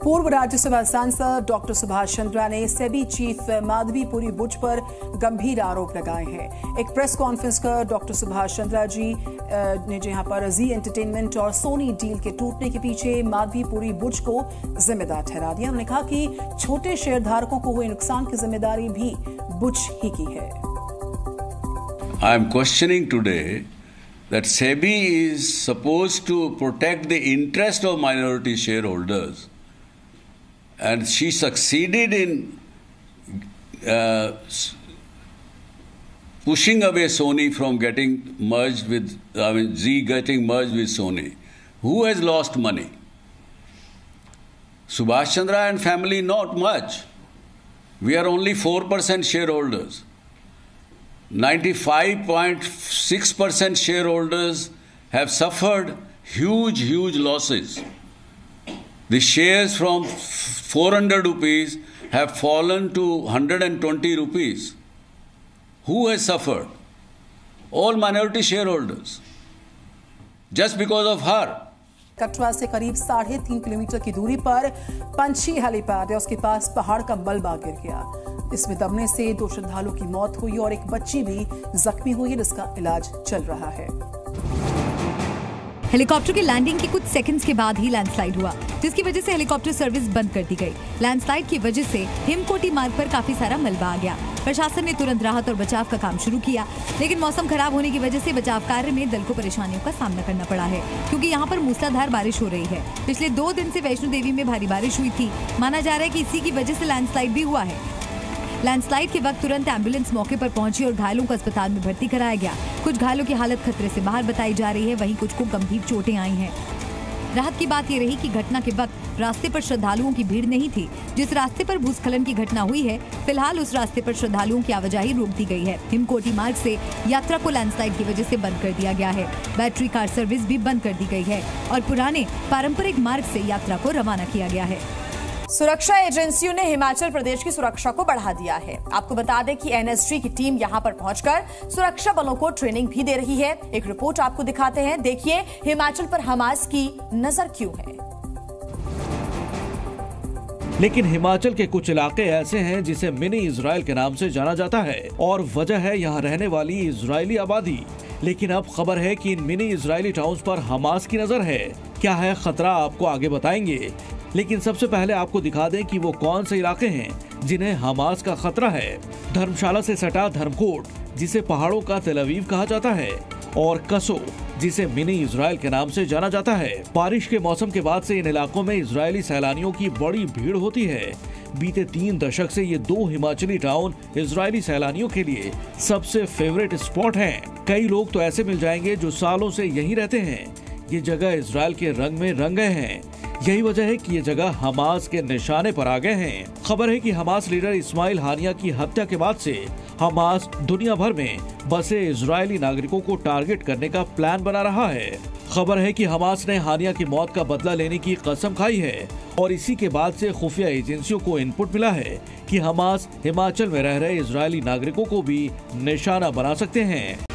पूर्व राज्यसभा सांसद डॉक्टर सुभाष चंद्रा ने सेबी चीफ माधवीपुरी बुच पर गंभीर आरोप लगाए हैं। एक प्रेस कॉन्फ्रेंस कर डॉक्टर सुभाष चंद्रा जी ने जहां पर जी एंटरटेनमेंट और सोनी डील के टूटने के पीछे माधवीपुरी बुच को जिम्मेदार ठहरा दिया। उन्होंने कहा कि छोटे शेयरधारकों को हुए नुकसान की जिम्मेदारी भी बुच ही की है। I am questioning today that SEBI is supposed to protect the interest of minority shareholders, and she succeeded in pushing away Sony from getting merged with, Zee getting merged with Sony. Who has lost money? Subhash Chandra and family, not much. We are only 4% shareholders. 95.6% shareholders have suffered huge losses. The shares from 400 rupees have fallen to 120 rupees. Who has suffered? All minority shareholders. Just because of her. Katra से करीब 3.5 kilometre की दूरी पर पंछी helipad है, उसके पास पहाड़ का मलबा गिर गया। इसमें दबने से 2 श्रद्धालुओं की मौत हुई और एक बच्ची भी जख्मी हुई है, जिसका इलाज चल रहा है। हेलीकॉप्टर के लैंडिंग के कुछ सेकंड्स के बाद ही लैंडस्लाइड हुआ, जिसकी वजह से हेलीकॉप्टर सर्विस बंद कर दी गई। लैंडस्लाइड की वजह से हिमकोटी मार्ग पर काफी सारा मलबा आ गया। प्रशासन ने तुरंत राहत और बचाव का काम शुरू किया, लेकिन मौसम खराब होने की वजह से बचाव कार्य में दल को परेशानियों का सामना करना पड़ा है, क्योंकि यहाँ पर मूसलाधार बारिश हो रही है। पिछले 2 दिन से वैष्णो देवी में भारी बारिश हुई थी। माना जा रहा है कि इसी की वजह से लैंडस्लाइड भी हुआ है। लैंडस्लाइड के वक्त तुरंत एम्बुलेंस मौके पर पहुंची और घायलों को अस्पताल में भर्ती कराया गया। कुछ घायलों की हालत खतरे से बाहर बताई जा रही है, वहीं कुछ को गंभीर चोटें आई हैं। राहत की बात यह रही कि घटना के वक्त रास्ते पर श्रद्धालुओं की भीड़ नहीं थी। जिस रास्ते पर भूस्खलन की घटना हुई है, फिलहाल उस रास्ते पर श्रद्धालुओं की आवाजाही रोक दी गई है। हिमकोटी मार्ग से यात्रा को लैंडस्लाइड की वजह से बंद कर दिया गया है। बैटरी कार सर्विस भी बंद कर दी गई है और पुराने पारंपरिक मार्ग से यात्रा को रवाना किया गया है। सुरक्षा एजेंसियों ने हिमाचल प्रदेश की सुरक्षा को बढ़ा दिया है। आपको बता दें कि एनएसजी की टीम यहां पर पहुंचकर सुरक्षा बलों को ट्रेनिंग भी दे रही है। एक रिपोर्ट आपको दिखाते हैं, देखिए हिमाचल पर हमास की नजर क्यों है। लेकिन हिमाचल के कुछ इलाके ऐसे हैं जिसे मिनी इजराइल के नाम से जाना जाता है और वजह है यहाँ रहने वाली इजरायली आबादी। लेकिन अब खबर है कि इन मिनी इजरायली टाउन्स पर हमास की नजर है। क्या है खतरा, आपको आगे बताएंगे, लेकिन सबसे पहले आपको दिखा दें कि वो कौन से इलाके हैं जिन्हें हमास का खतरा है। धर्मशाला से सटा धर्मकोट, जिसे पहाड़ों का तेल अवीव कहा जाता है, और कसो, जिसे मिनी इजराइल के नाम से जाना जाता है। बारिश के मौसम के बाद से इन इलाकों में इजरायली सैलानियों की बड़ी भीड़ होती है। बीते 3 दशक से ये 2 हिमाचली टाउन इजरायली सैलानियों के लिए सबसे फेवरेट स्पॉट हैं। कई लोग तो ऐसे मिल जाएंगे जो सालों से यहीं रहते हैं। ये जगह इजराइल के रंग में रंग गए हैं। यही वजह है कि ये जगह हमास के निशाने पर आ गए हैं। खबर है कि हमास लीडर इस्माइल हानिया की हत्या के बाद से हमास दुनिया भर में बसे इजरायली नागरिकों को टारगेट करने का प्लान बना रहा है। खबर है कि हमास ने हानिया की मौत का बदला लेने की कसम खाई है और इसी के बाद से खुफिया एजेंसियों को इनपुट मिला है कि हमास हिमाचल में रह रहे इजरायली नागरिकों को भी निशाना बना सकते हैं।